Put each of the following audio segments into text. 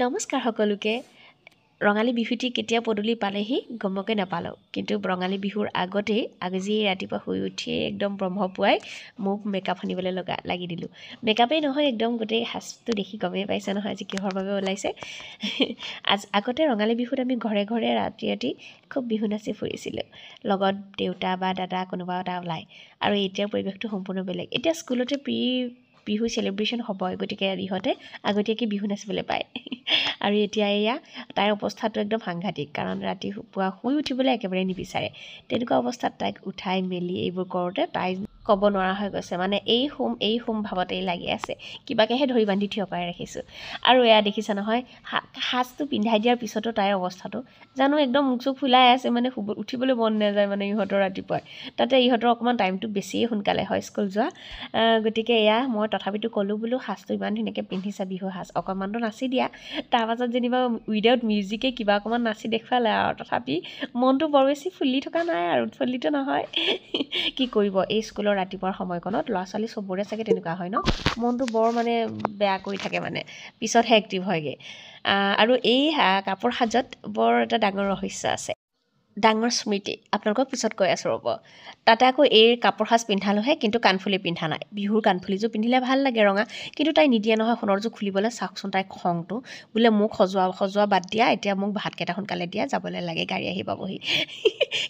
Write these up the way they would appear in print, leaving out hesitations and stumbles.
নমস্কাৰ সকলোকে ৰঙালী বিহুটি কেতিয়া পদূলি পালেহি গমকে নাপালোঁ কিন্তু ৰঙালী বিহুৰ আগতেই আজি ৰাতিপুৱা শুই উঠিয়ে একদম ব্ৰহ্মপুৱাই মোক মেকআপ আনিবলৈ লাগি দিলোঁ মেকআপেই নহয় একদম গোটেই সাজটো দেখি গমেই পাইছে নহয় আজি কিহৰ বাবে ওলাইছে আগতে ৰঙালী বিহুত আমি ঘৰে ঘৰে ৰাতি খুব বিহু নাচি ফুৰিছিলোঁ লগত দেউতা বা দাদা কোনোবা এটা ওলাই আৰু এতিয়াৰ পৰিৱেশটো সম্পূৰ্ণ বেলেগ এতিয়া স্কুলতে বিহু সেলিব্ৰেশ্যন হ'বই গতিকে ইহঁতে আগতীয়াকৈ বিহু নাচিবলৈ পায় আৰু এতিয়া এয়া তাইৰ অৱস্থাটো একদম সাংঘাতিক কাৰণ ৰাতিপুৱা শুই উঠিবলৈ একেবাৰে নিবিচাৰে তেনেকুৱা অৱস্থাত তাইক উঠাই মেলি এইবোৰ কৰোঁতে তাই ক'ব নোৱাৰা হৈ গৈছে মানে এই হোম ভাৱতেই লাগি আছে কিবাকেহে ধৰি বান্ধি থিয় কৰাই ৰাখিছোঁ আৰু এয়া দেখিছা নহয় সাজটো পিন্ধাই দিয়াৰ পিছতো তাইৰ অৱস্থাটো জানো একদম মুখ চুখ ফুলাই আছে মানে উঠিবলৈ মন নাযায় মানে ইহঁতৰ ৰাতিপুৱাই তাতে ইহঁতৰ অকণমান টাইমটো বেছিয়ে সোনকালে হয় স্কুল যোৱা গতিকে এয়া মই তথাপিতো ক'লোঁ বোলো সাজটো ইমান ধুনীয়াকৈ পিন্ধিছা বিহু সাজ অকণমানতো নাচি দিয়া তাৰপাছত যেনিবা উইদাউট মিউজিকে কিবা অকণমান নাচি দেখুৱালে আৰু তথাপি মনটো বৰ বেছি ফুলি থকা নাই আৰু উৎফুল্লিত নহয় কি কৰিব এই স্কুলৰ ৰাতিপুৱাৰ সময়কণত ল'ৰা ছোৱালী চবৰে চাগে তেনেকুৱা হয় ন মনটো বৰ মানে বেয়া কৰি থাকে মানে পিছতহে এক্টিভ হয়গৈ আৰু এই কাপোৰ সাজত বৰ এটা ডাঙৰ ৰহস্য আছে ডাঙৰ স্মৃতি আপোনালোকক পিছত কৈ আছোঁ ৰ'ব তাতে আকৌ এই কাপোৰ সাজ পিন্ধালোহে কিন্তু কাণফুলি পিন্ধা নাই বিহুৰ কাণফুলিযোৰ পিন্ধিলে ভাল লাগে ৰঙা কিন্তু তাই নিদিয়ে নহয় সোণৰযোৰ খুলিবলৈ চাওকচোন তাইৰ খংটো বোলে মোক সজোৱা বাদ দিয়া এতিয়া মোক ভাতকেইটা সোনকালে দিয়া যাবলৈ লাগে গাড়ী আহি পাবহি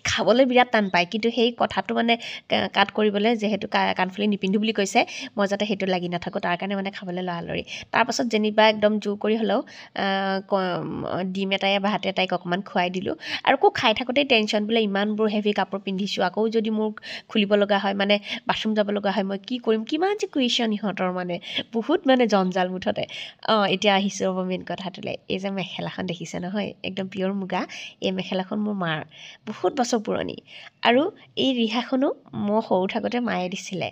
খাবলৈ বিৰাট টান পায় কিন্তু সেই কথাটো মানে কাট কৰিবলৈ যিহেতু কাণফুলি নিপিন্ধো বুলি কৈছে মই যাতে সেইটো লাগি নাথাকোঁ তাৰ কাৰণে মানে খাবলৈ লৰালৰি তাৰপাছত যেনিবা একদম জোৰ কৰি হ'লেও ডিম এটাই ভাতে তাইক অকণমান খুৱাই দিলোঁ আৰু আকৌ খাই থাকোঁতেই টেনশ্যন বোলে ইমানবোৰ হেভি কাপোৰ পিন্ধিছোঁ আকৌ যদি মোক খুলিব লগা হয় মানে বাথৰুম যাব লগা হয় মই কি কৰিম কিমান যে কুৱেশ্যন ইহঁতৰ মানে বহুত মানে জঞ্জাল মুঠতে এতিয়া আহিছোঁ ৰ'ব মেইন কথাটোলৈ এই যে মেখেলাখন দেখিছে নহয় একদম পিয়ৰ মুগা এই মেখেলাখন মোৰ মাৰ বহুত বছৰ পুৰণি আৰু এই ৰিহাখনো মই সৰু থাকোঁতে মায়ে দিছিলে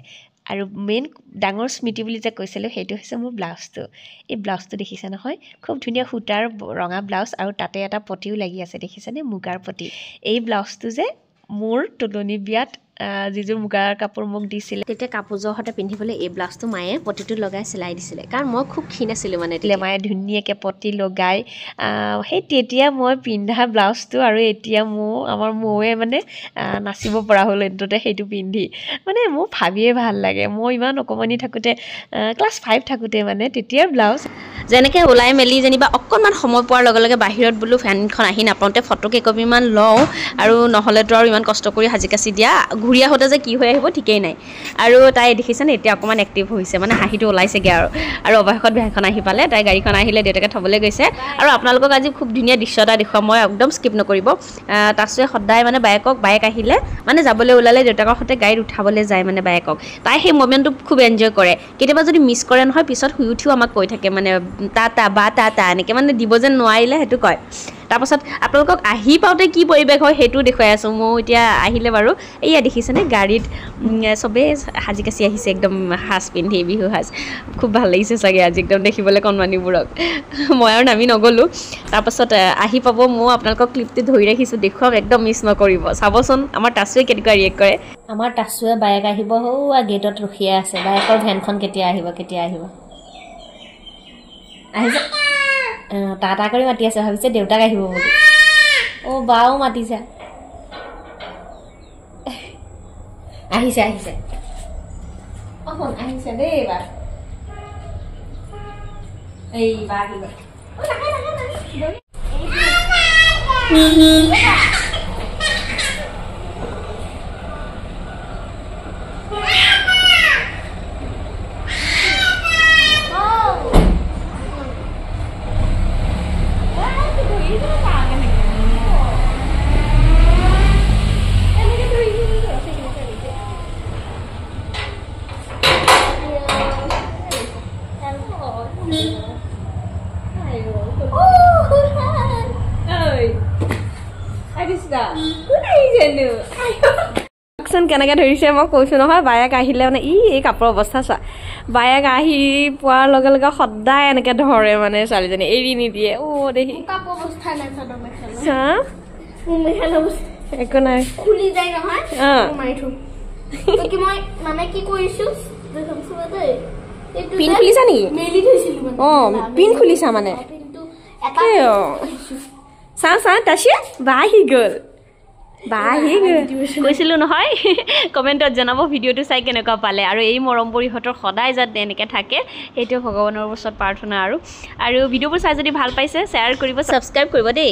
আৰু মেইন ডাঙৰ স্মৃতি বুলি যে কৈছিলোঁ সেইটো হৈছে মোৰ ব্লাউজটো এই ব্লাউজটো দেখিছে নহয় খুব ধুনীয়া সূতাৰ ৰঙা ব্লাউজ আৰু তাতে এটা পটিও লাগি আছে দেখিছেনে মুগাৰ পটি এই ব্লাউজটো যে মোৰ তুলনি বিয়াত যিযোৰ মুগাৰ কাপোৰ মোক দিছিলে তেতিয়া কাপোৰযোৰ সৈতে পিন্ধিবলৈ এই ব্লাউজটো মায়ে পটিটো লগাই চিলাই দিছিলে কাৰণ মই খুব ক্ষীণ আছিলোঁ মানে তেতিয়া মায়ে ধুনীয়াকৈ পটি লগাই সেই তেতিয়া মই পিন্ধা ব্লাউজটো আৰু এতিয়া আমাৰ মৌৱে মানে নাচিব পৰা হ'ল এন্ততে সেইটো পিন্ধি মানে মোৰ ভাবিয়ে ভাল লাগে মই ইমান অকণমানি থাকোঁতে ক্লাছ 5 থাকোঁতে মানে তেতিয়াৰ ব্লাউজ যেনেকৈ ওলাই মেলি যেনিবা অকণমান সময় পোৱাৰ লগে লগে বাহিৰত বোলো ফেনখন আহি নাপাওঁতে ফটো কেইকপিমান লওঁ আৰু নহ'লেতো আৰু ইমান কষ্ট কৰি সাজি কাচি দিয়া ঘূৰি আহোঁতে যে কি হৈ আহিব ঠিকেই নাই আৰু তাই দেখিছেনে এতিয়া অকণমান এক্টিভ হৈছে মানে হাঁহিটো ওলাইছেগৈ আৰু অৱশেষত ভেনখন আহি পালে তাই গাড়ীখন আহিলে দেউতাকে থ'বলৈ গৈছে আৰু আপোনালোকক আজি খুব ধুনীয়া দৃশ্য এটা দেখুৱাম মই একদম স্কিপ নকৰিব তাচুৱে সদায় মানে বাইক আহিলে মানে যাবলৈ ওলালে দেউতাকৰ সৈতে গাড়ীত উঠাবলৈ যায় মানে বাইকক তাই সেই মমেণ্টটো খুব এনজয় কৰে কেতিয়াবা যদি মিছ কৰে নহয় পিছত শুই উঠিও আমাক কৈ থাকে মানে তা এনেকৈ মানে দিব যেন নোৱাৰিলে সেইটো কয় তাৰপাছত আপোনালোকক আহি পাওঁতে কি পৰিৱেশ হয় সেইটো দেখুৱাই আছোঁ মই এতিয়া আহিলে বাৰু এয়া দেখিছেনে গাড়ীত চবেই সাজি কাচি আহিছে একদম সাজ পিন্ধি বিহু সাজ খুব ভাল লাগিছে চাগে আজি একদম দেখিবলৈ কণমানিবোৰক মই আৰু নামি নগ'লোঁ তাৰপাছত আহি পাব মই আপোনালোকক ক্লিপটো ধৰি ৰাখিছোঁ দেখুৱাম একদম মিছ নকৰিব চাবচোন আমাৰ তাচুৱে কেনেকুৱা ৰিয়েক্ট কৰে আমাৰ তাচুৱে বাইক আহিব গেটত ৰখিয়ে আছে বাইকৰ ভেনখন কেতিয়া আহিব আহিছে টাটা কৰি মাতি আছে ভাবিছে দেউতাক আহিব বুলি বাও মাতিছে আহিছে আহিছে দেই এইবাৰ এইবাৰ আহিব কেনেকৈ ধৰিছে মই কৈছোঁ নহয় বায়েক আহিলে মানে এই কাপোৰৰ অৱস্থা চোৱা বায়েক আহি পোৱাৰ লগে লগে সদায় এনেকৈ ধৰে মানে ছোৱালীজনী এৰি নিদিয়ে দেখি একো নাই খুলি যায় নহয় মাৰি থওঁ মই মানে কি কৰিছোঁ পিন খুলিছা নেকি মেলি থৈছিলো মানে পিন খুলিছা মানে পিনটো এটা চা তাশিয়া বা আহি গ'ল কৈছিলোঁ নহয় কমেণ্টত জনাব ভিডিঅ'টো চাই কেনেকুৱা পালে আৰু এই মৰমবৰীহঁতৰ সদায় যাতে এনেকৈ থাকে সেইটো ভগৱানৰ ওচৰত প্ৰাৰ্থনা আৰু ভিডিঅ'বোৰ চাই যদি ভাল পাইছে শ্বেয়াৰ কৰিব ছাবস্ক্ৰাইব কৰিব দেই